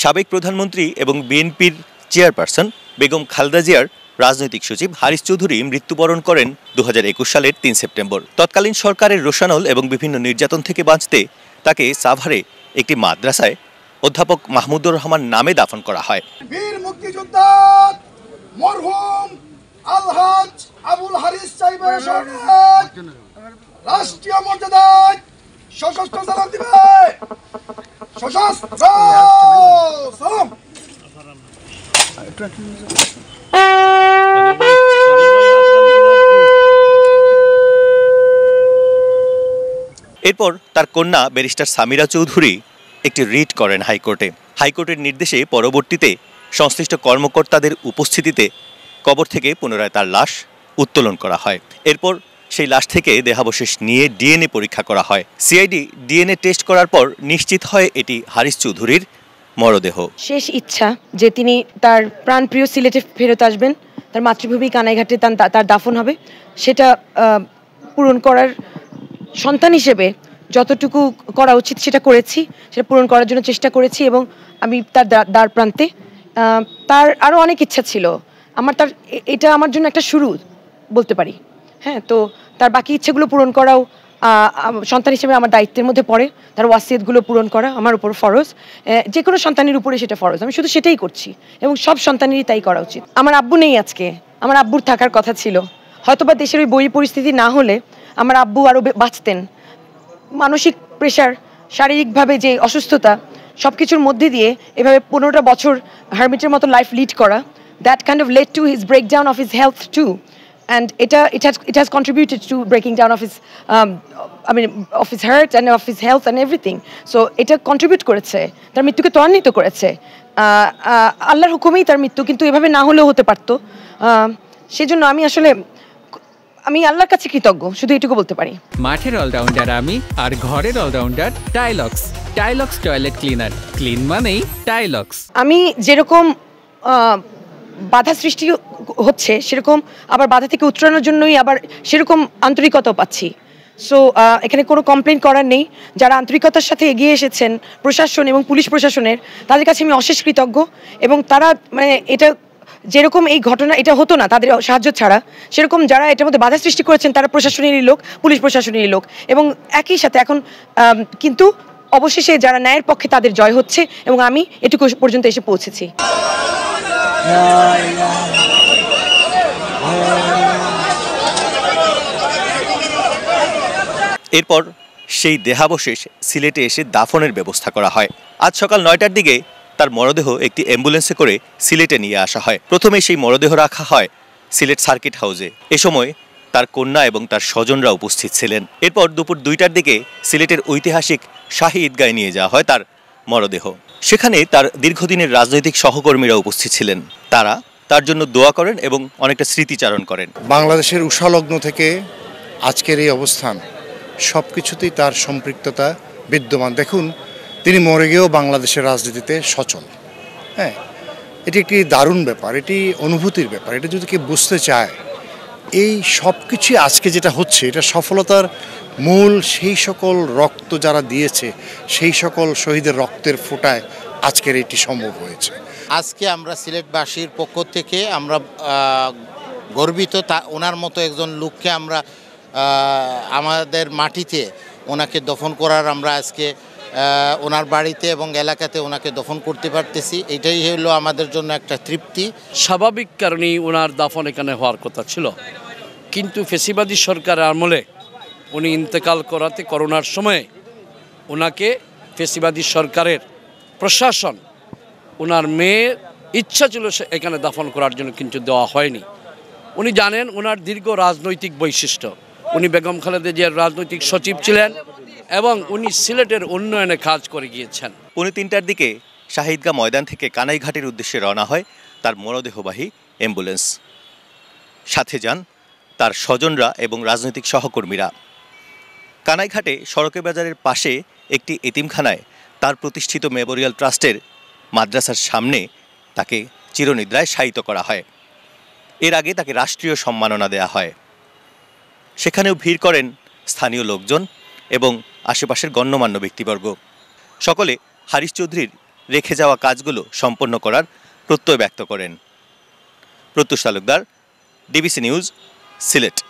সাবেক প্রধানমন্ত্রী এবং বিএনপির চেয়ারপারসন বেগম খালেদা জিয়ার রাজনৈতিক সচিব হারিস চৌধুরী মৃত্যুবরণ করেন 2021 সালের 3 সেপ্টেম্বর। তৎকালীন সরকারের রোষানল এবং বিভিন্ন নির্যাতন থেকে বাঁচতে তাকে সাভারে একটি মাদ্রাসায় অধ্যাপক মাহমুদুর রহমান নামে দাফন করা হয়। বীর মুক্তিযোদ্ধা মরহুম আলহাজ আবুল হারিস সাহেবের রাষ্ট্রীয় মর্যাদায় সশস্ত্র সালাম দিবে। সশস্ত্র সালাম। এরপর তার কন্যা ব্যারিস্টার সামিরা চৌধুরী একটি রিট করেন হাইকোর্টে। হাইকোর্টের নির্দেশে পরবর্তীতে সংশ্লিষ্ট কর্মকর্তাদের উপস্থিতিতে কবর থেকে পুনরায় তার লাশ উত্তোলন করা হয়। এরপর সেই লাশ থেকে দেহাবশেষ নিয়ে ডিএনএ পরীক্ষা করা হয়। সিআইডি ডিএনএ টেস্ট করার পর নিশ্চিত হয় এটি হারিস চৌধুরীর মরদেহ। শেষ ইচ্ছা যে তিনি তার প্রাণপ্রিয় সিলেটে ফেরত আসবেন, তার মাতৃভূমি কানাইঘাটে তার দাফন হবে, সেটা পূরণ করার সন্তান হিসেবে যতটুকু করা উচিত সেটা করেছি, সেটা পূরণ করার জন্য চেষ্টা করেছি। এবং আমি তার দ্বার প্রান্তে, তার আরও অনেক ইচ্ছা ছিল। এটা আমার জন্য একটা শুরু বলতে পারি। হ্যাঁ, তো তার বাকি ইচ্ছেগুলো পূরণ করাও সন্তান হিসেবে আমার দায়িত্বের মধ্যে পড়ে। তার ওয়াসিয়তগুলো পূরণ করা আমার উপর ফরজ, যে কোনো সন্তানের উপরে সেটা ফরজ। আমি শুধু সেটাই করছি এবং সব সন্তানেরই তাই করা উচিত। আমার আব্বু নেই আজকে, আমার আব্বুর থাকার কথা ছিল। হয়তোবা দেশের ওই বই পরিস্থিতি না হলে আমার আব্বু আরও বাঁচতেন। মানসিক প্রেশার, শারীরিকভাবে যে অসুস্থতা, সব কিছুর মধ্যে দিয়ে এভাবে 15টা বছর হারমিটের মতো লাইফ লিড করা, that kind of led to his breakdown of his health to. And it has contributed to breaking down of his of his heart and of his health and everything. So এটা contribute করেছে, তার মৃত্যুকে ত্বরান্বিত করেছে। আল্লাহর হুকুমেই তার মৃত্যু, কিন্তু এভাবে না হলেও হতে পারতো। সেজন্য আমি আল্লাহর কাছে কৃতজ্ঞ, শুধু এটুকু বলতে পারি। মাঠের অলরাউন্ডার আমি, আর ঘরের all rounder Taylox. Taylox toilet cleaner, clean মানেই টাইলক্স। আমি যেরকম বাধা সৃষ্টি হচ্ছে, সেরকম আবার বাধা থেকে উত্তরণের জন্যই আবার সেরকম আন্তরিকতাও পাচ্ছি। সো এখানে কোনো কমপ্লেন করার নেই। যারা আন্তরিকতার সাথে এগিয়ে এসেছেন প্রশাসন এবং পুলিশ প্রশাসনের, তাদের কাছে আমি অশেষ কৃতজ্ঞ। এবং তারা এটা যেরকম এই ঘটনা এটা হতো না তাদের সাহায্য ছাড়া, সেরকম যারা এটার মধ্যে বাধা সৃষ্টি করেছেন তারা প্রশাসনেরই লোক, পুলিশ প্রশাসনেরই লোক। এবং একই সাথে এখন কিন্তু অবশেষে যারা ন্যায়ের পক্ষে তাদের জয় হচ্ছে, এবং আমি এটুকু পর্যন্ত এসে পৌঁছেছি। এরপর সেই দেহাবশেষ সিলেটে এসে দাফনের ব্যবস্থা করা হয়। আজ সকাল 9টার দিকে তার মরদেহ একটি অ্যাম্বুলেন্সে করে সিলেটে নিয়ে আসা হয়। প্রথমে সেই মরদেহ রাখা হয় সিলেট সার্কিট হাউসে। এ সময় তার কন্যা এবং তার স্বজনরা উপস্থিত ছিলেন। এরপর দুপুর 2টার দিকে সিলেটের ঐতিহাসিক শাহী ঈদগাহে নিয়ে যাওয়া হয় তার মরদেহ। সেখানে তার দীর্ঘদিনের রাজনৈতিক সহকর্মীরা উপস্থিত ছিলেন। তারা তার জন্য দোয়া করেন এবং অনেকটা স্মৃতিচারণ করেন। বাংলাদেশের উষালগ্ন থেকে আজকের এই অবস্থান, সব কিছুতেই তার সম্পৃক্ততা বিদ্যমান। দেখুন, তিনি মরে গিয়েও বাংলাদেশের রাজনীতিতে সচল। হ্যাঁ, এটি একটি দারুণ ব্যাপার, এটি অনুভূতির ব্যাপার। এটা যদি কেউ বুঝতে চায়, এই সব কিছুই আজকে যেটা হচ্ছে, এটা সফলতার মূল সেই সকল রক্ত যারা দিয়েছে, সেই সকল শহীদের রক্তের ফোঁটায় আজকের এটি সম্ভব হয়েছে। আজকে আমরা সিলেটবাসীর পক্ষ থেকে আমরা গর্বিত। ওনার মতো একজন লোককে আমরা আমাদের মাটিতে ওনাকে দফন করার, আমরা আজকে ওনার বাড়িতে এবং এলাকাতে ওনাকে দফন করতে পারতেছি, এটাই হলো আমাদের জন্য একটা তৃপ্তি। স্বাভাবিক কারণেই ওনার দাফন এখানে হওয়ার কথা ছিল, কিন্তু ফেসিবাদী সরকারের আমলে উনি ইন্তেকাল করাতে, করোনার সময়ে ওনাকে ফেসিবাদী সরকারের প্রশাসন, ওনার মেয়ের ইচ্ছা ছিল সে এখানে দাফন করার জন্য, কিন্তু দেওয়া হয়নি। উনি জানেন ওনার দীর্ঘ রাজনৈতিক বৈশিষ্ট্য। উনি বেগম খালেদা জিয়ার রাজনৈতিক সচিব ছিলেন এবং উনি সিলেটের উন্নয়নে কাজ করে গিয়েছেন। 3:45টার দিকে শাহী ঈদগাহ ময়দান থেকে কানাইঘাটের উদ্দেশ্যে রওনা হয় তার মরদেহবাহী অ্যাম্বুলেন্স। সাথে যান তার স্বজনরা এবং রাজনৈতিক সহকর্মীরা। কানাইঘাটে সড়কে বাজারের পাশে একটি এতিমখানায় তার প্রতিষ্ঠিত মেমোরিয়াল ট্রাস্টের মাদ্রাসার সামনে তাকে চিরনিদ্রায় শায়িত করা হয়। এর আগে তাকে রাষ্ট্রীয় সম্মাননা দেয়া হয়। সেখানেও ভিড় করেন স্থানীয় লোকজন এবং আশেপাশের গণ্যমান্য ব্যক্তিবর্গ। সকলে হারিস চৌধুরীর রেখে যাওয়া কাজগুলো সম্পন্ন করার প্রত্যয় ব্যক্ত করেন। প্রত্যুষ তালুকদার, ডিবিসি নিউজ, সিলেট।